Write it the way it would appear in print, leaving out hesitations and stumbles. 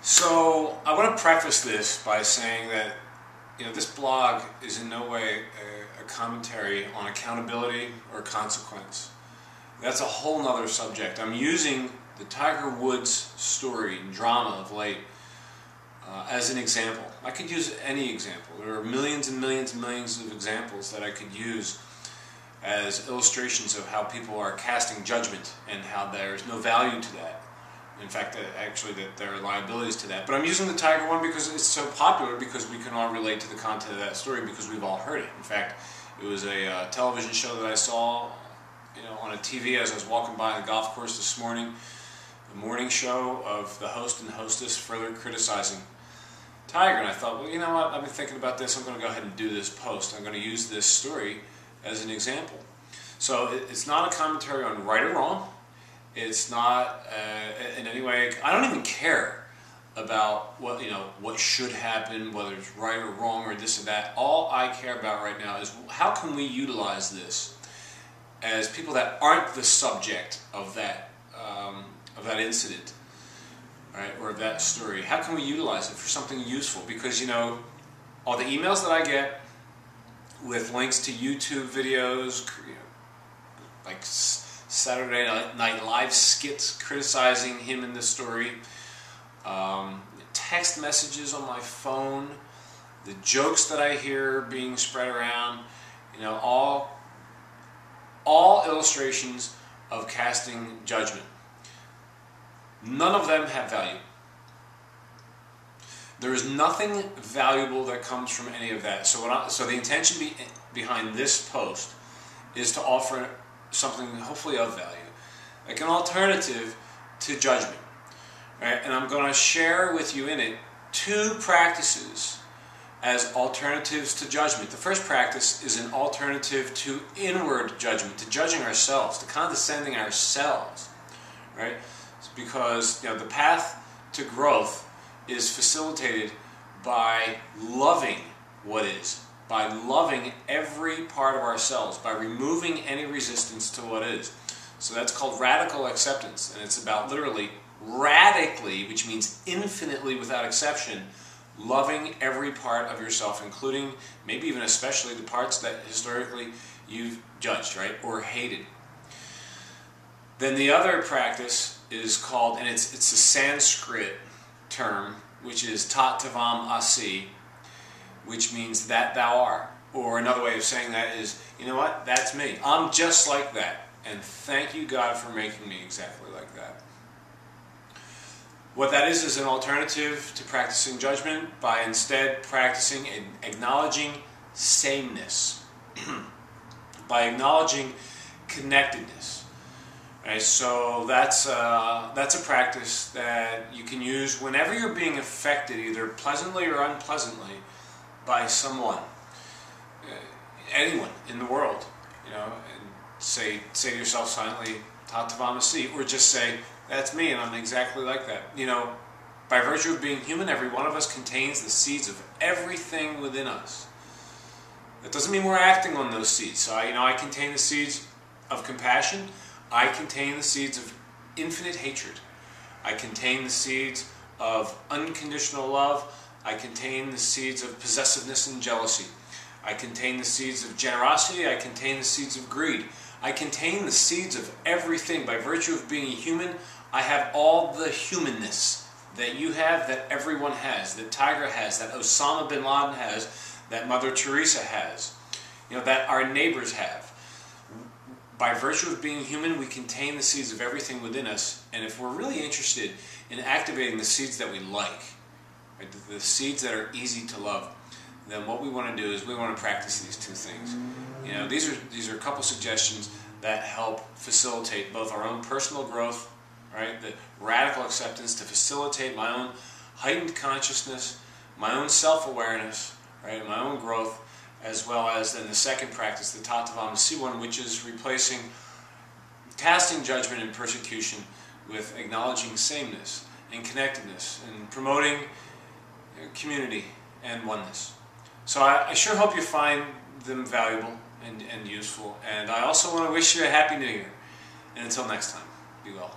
So I want to preface this by saying that this blog is in no way a commentary on accountability or consequence. That's a whole nother subject. I'm using the Tiger Woods story and drama of late as an example. I could use any example. There are millions and millions and millions of examples that I could use as illustrations of how people are casting judgment and how there's no value to that. In fact, actually, that there are liabilities to that. But I'm using the Tiger one because it's so popular, because we can all relate to the content of that story because we've all heard it. In fact, it was a television show that I saw on a TV as I was walking by the golf course this morning. A morning show of the host and hostess further criticizing Tiger. And I thought, well, you know what? I've been thinking about this. I'm going to go ahead and do this post. I'm going to use this story as an example. So it's not a commentary on right or wrong. It's not in any way. I don't even care about what should happen, whether it's right or wrong or this or that. All I care about right now is how can we utilize this as people that aren't the subject of that incident, right, or of that story. How can we utilize it for something useful? Because all the emails that I get with links to YouTube videos, like Saturday Night Live skits criticizing him in the story, text messages on my phone, the jokes that I hear being spread around, all illustrations of casting judgment. None of them have value. There is nothing valuable that comes from any of that. So the intention behind this post is to offer something hopefully of value, like an alternative to judgment. Right? And I'm going to share with you in it two practices as alternatives to judgment. The first practice is an alternative to inward judgment, to judging ourselves, to condescending ourselves. Right? It's because the path to growth is facilitated by loving what is, by loving every part of ourselves, by removing any resistance to what is. So that's called radical acceptance, and it's about literally radically, which means infinitely without exception, loving every part of yourself, including, maybe even especially, the parts that historically you've judged, right, or hated. Then the other practice is called, and it's a Sanskrit term, which is tat tavam asi, which means that thou art. Or another way of saying that is, you know what, that's me. I'm just like that. And thank you, God, for making me exactly like that. What that is an alternative to practicing judgment by instead practicing and acknowledging sameness. By acknowledging connectedness. Right, so that's a practice that you can use whenever you're being affected, either pleasantly or unpleasantly, by someone, anyone in the world, and say to yourself silently, tat tavam asi, or just say, that's me and I'm exactly like that. By virtue of being human, every one of us contains the seeds of everything within us. That doesn't mean we're acting on those seeds. So I contain the seeds of compassion. I contain the seeds of infinite hatred. I contain the seeds of unconditional love. I contain the seeds of possessiveness and jealousy. I contain the seeds of generosity. I contain the seeds of greed. I contain the seeds of everything. By virtue of being a human, I have all the humanness that you have, that everyone has, that Tiger has, that Osama bin Laden has, that Mother Teresa has, that our neighbors have. By virtue of being human, we contain the seeds of everything within us, and if we're really interested in activating the seeds that we like, right, the seeds that are easy to love, then what we want to do is we want to practice these two things. These are a couple suggestions that help facilitate both our own personal growth, right, the radical acceptance to facilitate my own heightened consciousness, my own self-awareness, right, my own growth, as well as then the second practice, the tat tavam asi one, which is replacing casting judgment and persecution with acknowledging sameness and connectedness and promoting community and oneness. So I sure hope you find them valuable and useful. And I also want to wish you a Happy New Year. And until next time, be well.